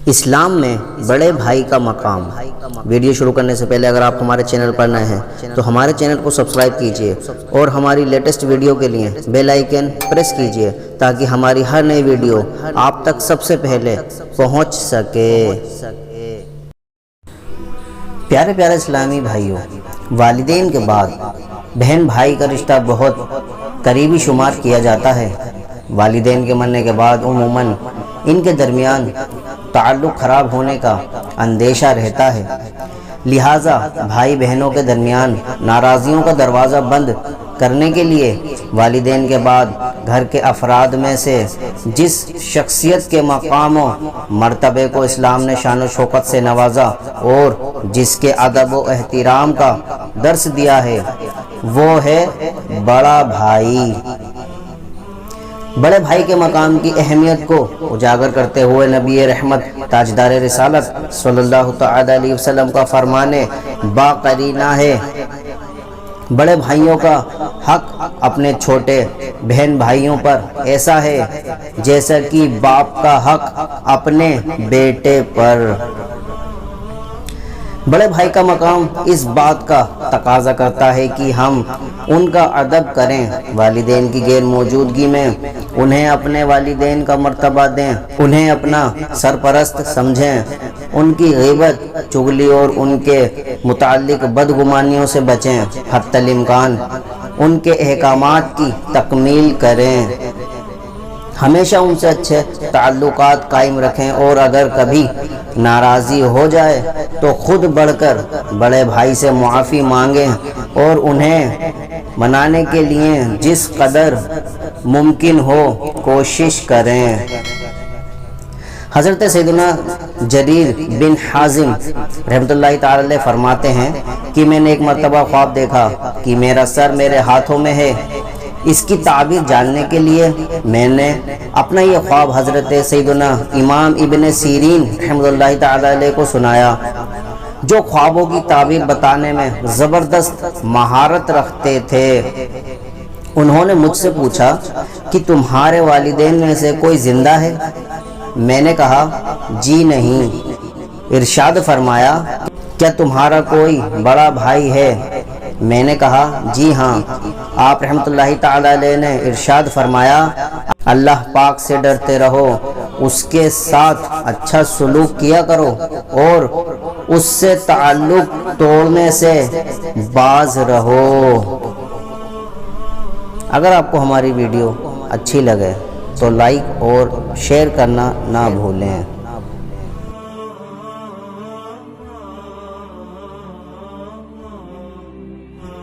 اسلام میں بڑے بھائی کا مقام۔ ویڈیو شروع کرنے سے پہلے اگر آپ ہمارے چینل پر نئے ہیں تو ہمارے چینل کو سبسکرائب کیجئے اور ہماری لیٹسٹ ویڈیو کے لیے بیل آئیکن پریس کیجئے تاکہ ہماری ہر نئی ویڈیو آپ تک سب سے پہلے پہنچ سکے۔ پیارے پیارے اسلامی بھائیوں، والدین کے بعد بہن بھائی کا رشتہ بہت قریبی شمار کیا جاتا ہے۔ والدین کے مرنے کے بعد عموماً ان کے درمیان تعلق خراب ہونے کا اندیشہ رہتا ہے، لہٰذا بھائی بہنوں کے درمیان ناراضیوں کا دروازہ بند کرنے کے لیے والدین کے بعد گھر کے افراد میں سے جس شخصیت کے مقام و مرتبے کو اسلام نے شان و شوکت سے نوازا اور جس کے ادب و احترام کا درس دیا ہے وہ ہے بڑا بھائی۔ بڑے بھائی کے مقام کی اہمیت کو اجاگر کرتے ہوئے نبی رحمت تاجدار رسالت صلی اللہ تعالی علیہ وسلم کا فرمان باقرینہ ہے، بڑے بھائیوں کا حق اپنے چھوٹے بہن بھائیوں پر ایسا ہے جیسا کہ باپ کا حق اپنے بیٹے پر۔ بڑے بھائی کا مقام اس بات کا تقاضا کرتا ہے کہ ہم ان کا ادب کریں، والدین کی غیر موجودگی میں انہیں اپنے والدین کا مرتبہ دیں، انہیں اپنا سرپرست سمجھیں، ان کی غیبت چغلی اور ان کے متعلق بدگمانیوں سے بچیں، حتی الامکان ان کے احکامات کی تکمیل کریں، ہمیشہ ان سے اچھے تعلقات قائم رکھیں اور اگر کبھی ناراضی ہو جائے تو خود بڑھ کر بڑے بھائی سے معافی مانگیں اور انہیں منانے کے لیے جس قدر ممکن ہو کوشش کریں۔ حضرت سیدنا جریر بن حازم رحمۃ اللہ تعالی علیہ فرماتے ہیں کہ میں نے ایک مرتبہ خواب دیکھا کہ میرا سر میرے ہاتھوں میں ہے۔ اس کی تعبیر جاننے کے لیے میں نے اپنا یہ خواب حضرت سیدنا امام ابن سیرین رحمۃ اللہ تعالی علیہ کو سنایا، جو خوابوں کی تعبیر بتانے میں زبردست مہارت رکھتے تھے۔ انہوں نے مجھ سے پوچھا کہ تمہارے والدین میں سے کوئی زندہ ہے؟ میں نے کہا جی نہیں۔ ارشاد فرمایا کیا تمہارا کوئی بڑا بھائی ہے؟ میں نے کہا جی ہاں۔ آپ رحمت اللہ تعالی علیہ نے ارشاد فرمایا اللہ پاک سے ڈرتے رہو، اس کے ساتھ اچھا سلوک کیا کرو اور اس سے تعلق توڑنے سے باز رہو۔ اگر آپ کو ہماری ویڈیو اچھی لگے تو لائک اور شیئر کرنا نہ بھولیں۔